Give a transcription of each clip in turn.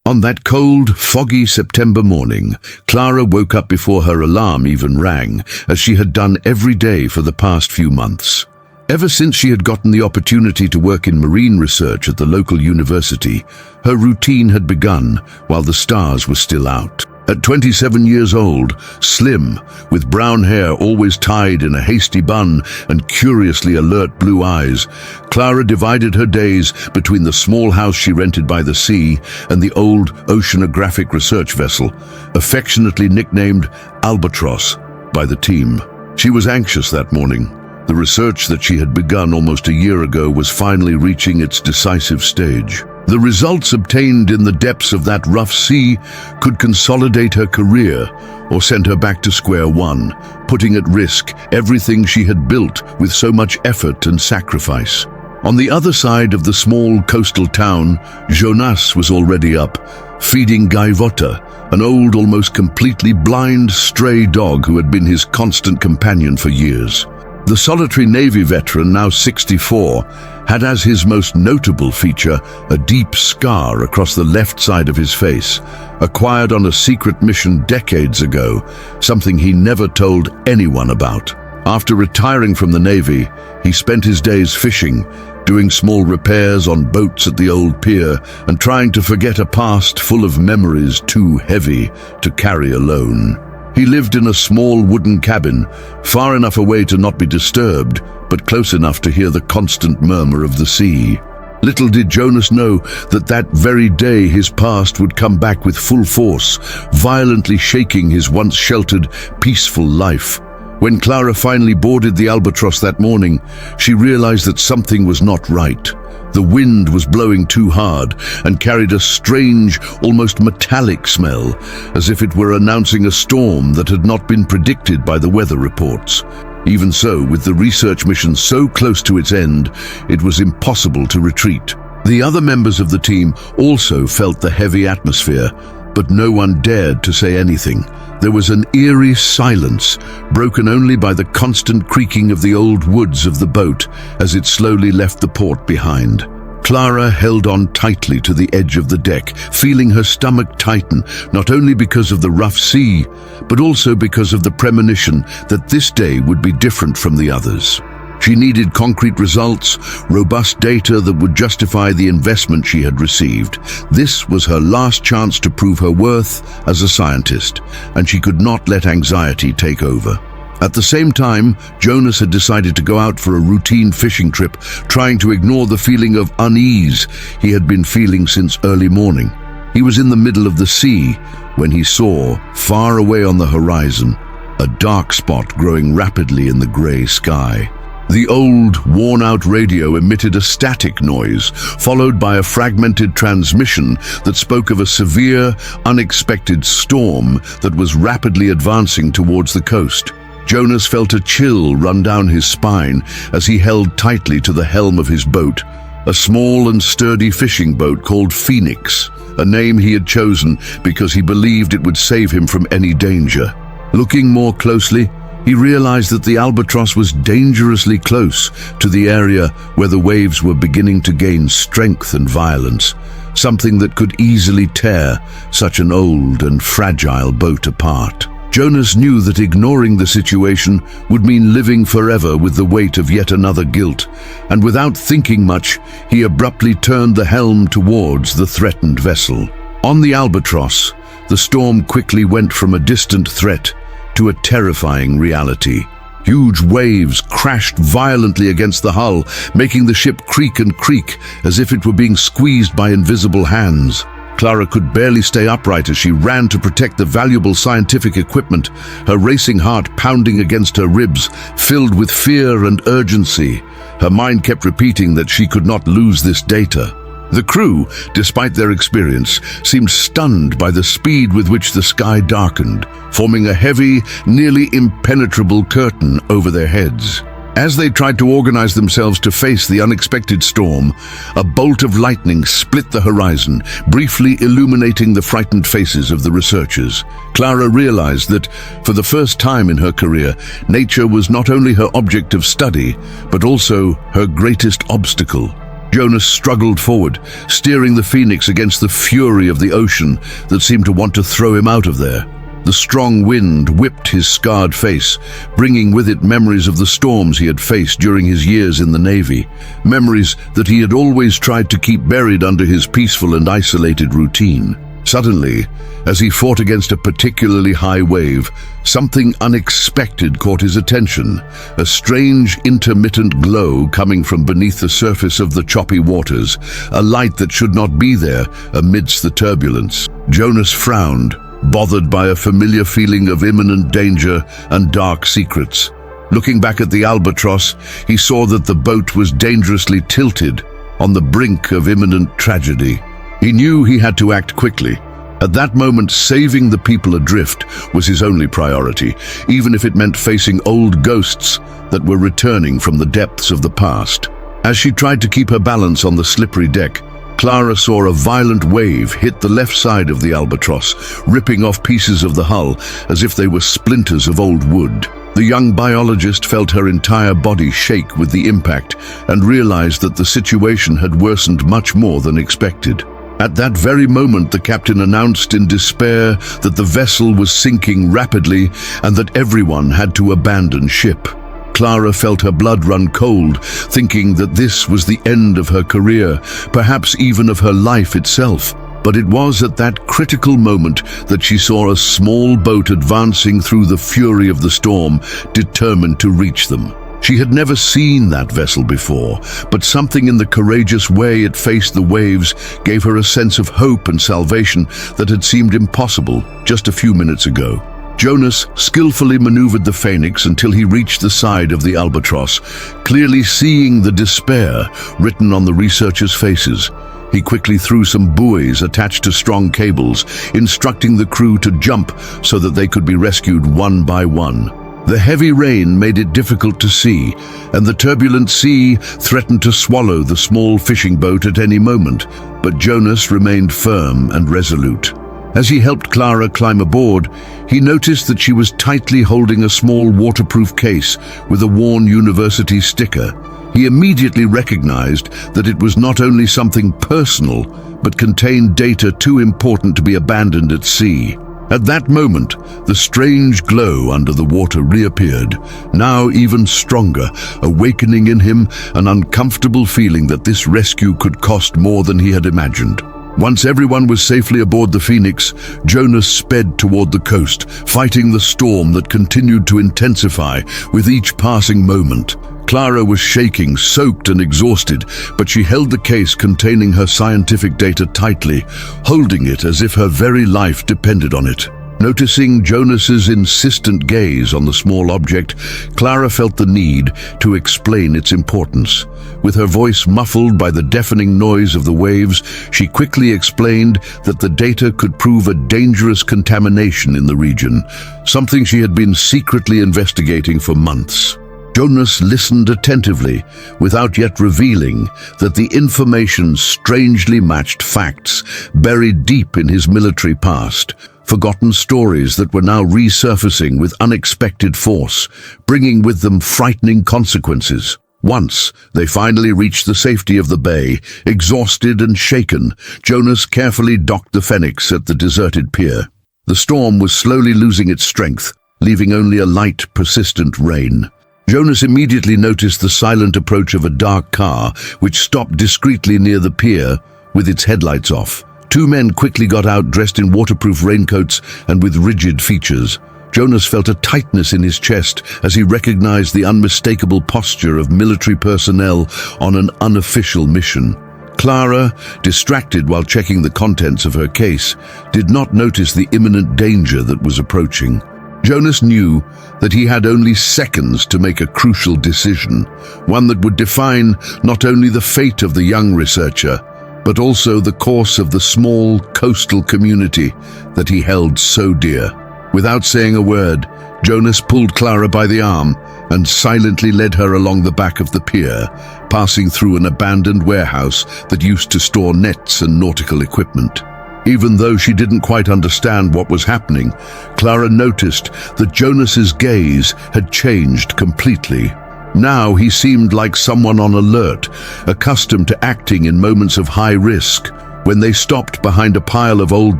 On that cold, foggy September morning, Clara woke up before her alarm even rang, as she had done every day for the past few months. Ever since she had gotten the opportunity to work in marine research at the local university, her routine had begun while the stars were still out. At 27 years old, slim, with brown hair always tied in a hasty bun and curiously alert blue eyes, Clara divided her days between the small house she rented by the sea and the old oceanographic research vessel, affectionately nicknamed Albatross by the team. She was anxious that morning. The research that she had begun almost a year ago was finally reaching its decisive stage. The results obtained in the depths of that rough sea could consolidate her career or send her back to square one, putting at risk everything she had built with so much effort and sacrifice. On the other side of the small coastal town, Jonas was already up, feeding Gaivota, an old, almost completely blind stray dog who had been his constant companion for years. The solitary Navy veteran, now 64, had as his most notable feature a deep scar across the left side of his face, acquired on a secret mission decades ago, something he never told anyone about. After retiring from the Navy, he spent his days fishing, doing small repairs on boats at the old pier, and trying to forget a past full of memories too heavy to carry alone. He lived in a small wooden cabin, far enough away to not be disturbed, but close enough to hear the constant murmur of the sea. Little did Jonas know that that very day his past would come back with full force, violently shaking his once sheltered, peaceful life. When Clara finally boarded the Albatross that morning, she realized that something was not right. The wind was blowing too hard and carried a strange, almost metallic smell, as if it were announcing a storm that had not been predicted by the weather reports. Even so, with the research mission so close to its end, it was impossible to retreat. The other members of the team also felt the heavy atmosphere, but no one dared to say anything. There was an eerie silence, broken only by the constant creaking of the old woods of the boat as it slowly left the port behind. Clara held on tightly to the edge of the deck, feeling her stomach tighten, not only because of the rough sea, but also because of the premonition that this day would be different from the others. She needed concrete results, robust data that would justify the investment she had received. This was her last chance to prove her worth as a scientist, and she could not let anxiety take over. At the same time, Jonas had decided to go out for a routine fishing trip, trying to ignore the feeling of unease he had been feeling since early morning. He was in the middle of the sea when he saw, far away on the horizon, a dark spot growing rapidly in the grey sky. The old, worn-out radio emitted a static noise, followed by a fragmented transmission that spoke of a severe, unexpected storm that was rapidly advancing towards the coast. Jonas felt a chill run down his spine as he held tightly to the helm of his boat, a small and sturdy fishing boat called Phoenix, a name he had chosen because he believed it would save him from any danger. Looking more closely, he realized that the Albatross was dangerously close to the area where the waves were beginning to gain strength and violence, something that could easily tear such an old and fragile boat apart. Jonas knew that ignoring the situation would mean living forever with the weight of yet another guilt, and without thinking much, he abruptly turned the helm towards the threatened vessel. On the Albatross, the storm quickly went from a distant threat to a terrifying reality. Huge waves crashed violently against the hull, making the ship creak and creak as if it were being squeezed by invisible hands. Clara could barely stay upright as she ran to protect the valuable scientific equipment, her racing heart pounding against her ribs, filled with fear and urgency. Her mind kept repeating that she could not lose this data. The crew, despite their experience, seemed stunned by the speed with which the sky darkened, forming a heavy, nearly impenetrable curtain over their heads. As they tried to organize themselves to face the unexpected storm, a bolt of lightning split the horizon, briefly illuminating the frightened faces of the researchers. Clara realized that, for the first time in her career, nature was not only her object of study, but also her greatest obstacle. Jonas struggled forward, steering the Phoenix against the fury of the ocean that seemed to want to throw him out of there. The strong wind whipped his scarred face, bringing with it memories of the storms he had faced during his years in the Navy, memories that he had always tried to keep buried under his peaceful and isolated routine. Suddenly, as he fought against a particularly high wave, something unexpected caught his attention, a strange intermittent glow coming from beneath the surface of the choppy waters, a light that should not be there amidst the turbulence. Jonas frowned, bothered by a familiar feeling of imminent danger and dark secrets. Looking back at the albatross, he saw that the boat was dangerously tilted, on the brink of imminent tragedy. He knew he had to act quickly. At that moment, saving the people adrift was his only priority, even if it meant facing old ghosts that were returning from the depths of the past. As she tried to keep her balance on the slippery deck, Clara saw a violent wave hit the left side of the albatross, ripping off pieces of the hull as if they were splinters of old wood. The young biologist felt her entire body shake with the impact and realized that the situation had worsened much more than expected. At that very moment, the captain announced in despair that the vessel was sinking rapidly and that everyone had to abandon ship. Clara felt her blood run cold, thinking that this was the end of her career, perhaps even of her life itself. But it was at that critical moment that she saw a small boat advancing through the fury of the storm, determined to reach them. She had never seen that vessel before, but something in the courageous way it faced the waves gave her a sense of hope and salvation that had seemed impossible just a few minutes ago. Jonas skillfully maneuvered the Phoenix until he reached the side of the albatross, clearly seeing the despair written on the researchers' faces. He quickly threw some buoys attached to strong cables, instructing the crew to jump so that they could be rescued one by one. The heavy rain made it difficult to see, and the turbulent sea threatened to swallow the small fishing boat at any moment, but Jonas remained firm and resolute. As he helped Clara climb aboard, he noticed that she was tightly holding a small waterproof case with a worn university sticker. He immediately recognized that it was not only something personal, but contained data too important to be abandoned at sea. At that moment, the strange glow under the water reappeared, now even stronger, awakening in him an uncomfortable feeling that this rescue could cost more than he had imagined. Once everyone was safely aboard the Phoenix, Jonas sped toward the coast, fighting the storm that continued to intensify with each passing moment. Clara was shaking, soaked and exhausted, but she held the case containing her scientific data tightly, holding it as if her very life depended on it. Noticing Jonas's insistent gaze on the small object, Clara felt the need to explain its importance. With her voice muffled by the deafening noise of the waves, she quickly explained that the data could prove a dangerous contamination in the region, something she had been secretly investigating for months. Jonas listened attentively, without yet revealing that the information strangely matched facts buried deep in his military past, forgotten stories that were now resurfacing with unexpected force, bringing with them frightening consequences. Once they finally reached the safety of the bay, exhausted and shaken, Jonas carefully docked the Phoenix at the deserted pier. The storm was slowly losing its strength, leaving only a light, persistent rain. Jonas immediately noticed the silent approach of a dark car, which stopped discreetly near the pier with its headlights off. Two men quickly got out, dressed in waterproof raincoats and with rigid features. Jonas felt a tightness in his chest as he recognized the unmistakable posture of military personnel on an unofficial mission. Clara, distracted while checking the contents of her case, did not notice the imminent danger that was approaching. Jonas knew that he had only seconds to make a crucial decision, one that would define not only the fate of the young researcher, but also the course of the small coastal community that he held so dear. Without saying a word, Jonas pulled Clara by the arm and silently led her along the back of the pier, passing through an abandoned warehouse that used to store nets and nautical equipment. Even though she didn't quite understand what was happening, Clara noticed that Jonas's gaze had changed completely. Now he seemed like someone on alert, accustomed to acting in moments of high risk. When they stopped behind a pile of old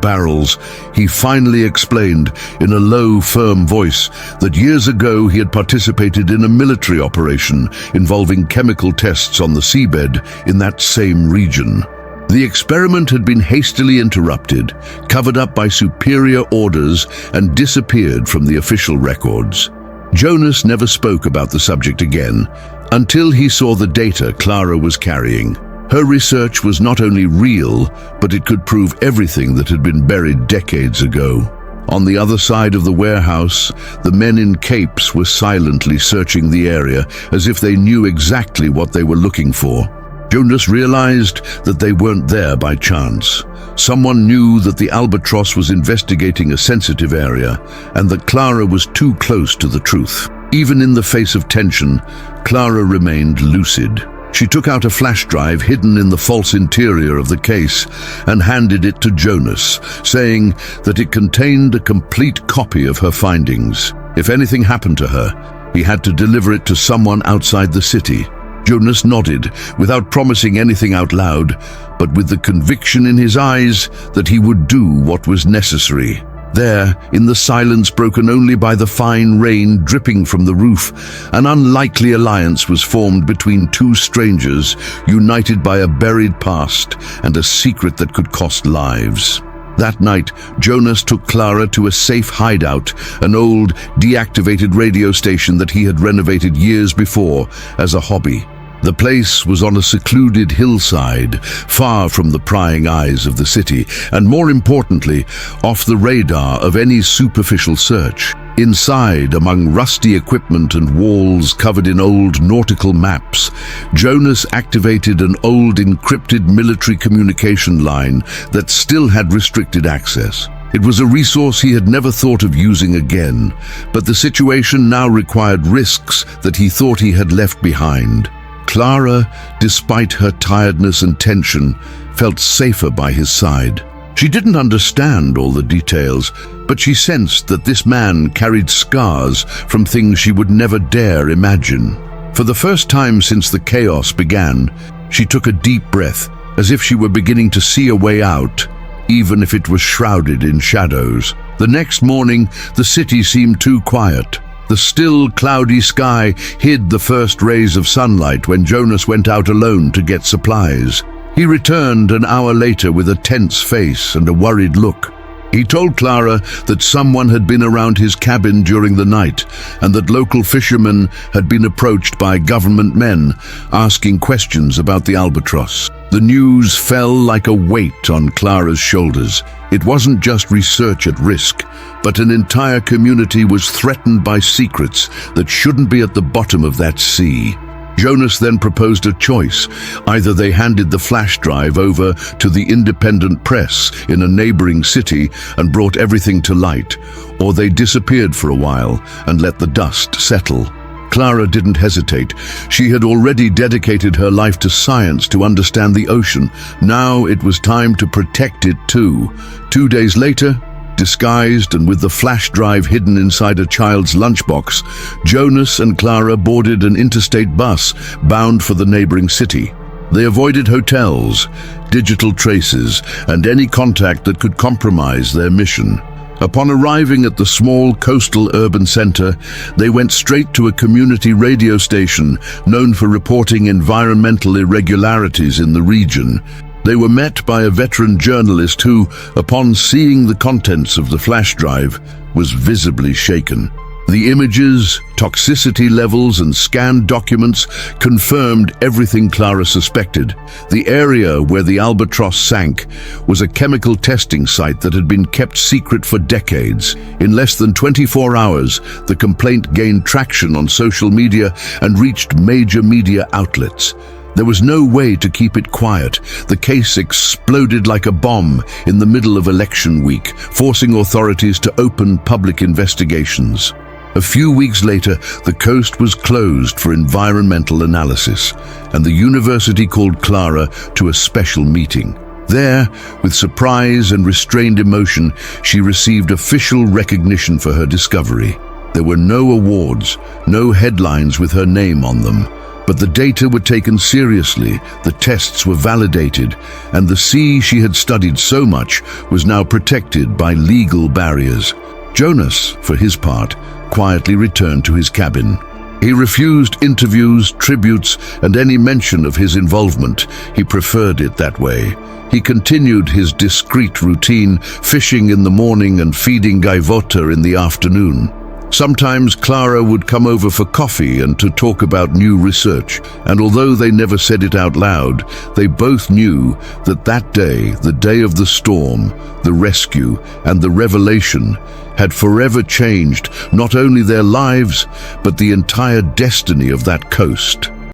barrels, he finally explained in a low, firm voice that years ago he had participated in a military operation involving chemical tests on the seabed in that same region. The experiment had been hastily interrupted, covered up by superior orders, and disappeared from the official records. Jonas never spoke about the subject again, until he saw the data Clara was carrying. Her research was not only real, but it could prove everything that had been buried decades ago. On the other side of the warehouse, the men in capes were silently searching the area as if they knew exactly what they were looking for. Jonas realized that they weren't there by chance. Someone knew that the Albatross was investigating a sensitive area, and that Clara was too close to the truth. Even in the face of tension, Clara remained lucid. She took out a flash drive hidden in the false interior of the case and handed it to Jonas, saying that it contained a complete copy of her findings. If anything happened to her, he had to deliver it to someone outside the city. Jonas nodded, without promising anything out loud, but with the conviction in his eyes that he would do what was necessary. There, in the silence broken only by the fine rain dripping from the roof, an unlikely alliance was formed between two strangers, united by a buried past and a secret that could cost lives. That night, Jonas took Clara to a safe hideout, an old, deactivated radio station that he had renovated years before as a hobby. The place was on a secluded hillside, far from the prying eyes of the city, and more importantly, off the radar of any superficial search. Inside, among rusty equipment and walls covered in old nautical maps, Jonas activated an old encrypted military communication line that still had restricted access. It was a resource he had never thought of using again, but the situation now required risks that he thought he had left behind. Clara, despite her tiredness and tension, felt safer by his side. She didn't understand all the details, but she sensed that this man carried scars from things she would never dare imagine. For the first time since the chaos began, she took a deep breath, as if she were beginning to see a way out, even if it was shrouded in shadows. The next morning, the city seemed too quiet. The still, cloudy sky hid the first rays of sunlight when Jonas went out alone to get supplies. He returned an hour later with a tense face and a worried look. He told Clara that someone had been around his cabin during the night and that local fishermen had been approached by government men asking questions about the Albatross. The news fell like a weight on Clara's shoulders. It wasn't just research at risk, but an entire community was threatened by secrets that shouldn't be at the bottom of that sea. Jonas then proposed a choice. Either they handed the flash drive over to the independent press in a neighboring city and brought everything to light, or they disappeared for a while and let the dust settle. Clara didn't hesitate. She had already dedicated her life to science to understand the ocean. Now it was time to protect it too. 2 days later, disguised and with the flash drive hidden inside a child's lunchbox, Jonas and Clara boarded an interstate bus bound for the neighboring city. They avoided hotels, digital traces, and any contact that could compromise their mission. Upon arriving at the small coastal urban center, they went straight to a community radio station known for reporting environmental irregularities in the region. They were met by a veteran journalist who, upon seeing the contents of the flash drive, was visibly shaken. The images, toxicity levels, and scanned documents confirmed everything Clara suspected. The area where the Albatross sank was a chemical testing site that had been kept secret for decades. In less than 24 hours, the complaint gained traction on social media and reached major media outlets. There was no way to keep it quiet. The case exploded like a bomb in the middle of election week, forcing authorities to open public investigations. A few weeks later, the coast was closed for environmental analysis, and the university called Clara to a special meeting. There, with surprise and restrained emotion, she received official recognition for her discovery. There were no awards, no headlines with her name on them. But the data were taken seriously, the tests were validated, and the sea she had studied so much was now protected by legal barriers. Jonas, for his part, quietly returned to his cabin. He refused interviews, tributes, and any mention of his involvement. He preferred it that way. He continued his discreet routine, fishing in the morning and feeding gaivota in the afternoon. Sometimes Clara would come over for coffee and to talk about new research, and although they never said it out loud, they both knew that that day, the day of the storm, the rescue, and the revelation, had forever changed not only their lives, but the entire destiny of that coast.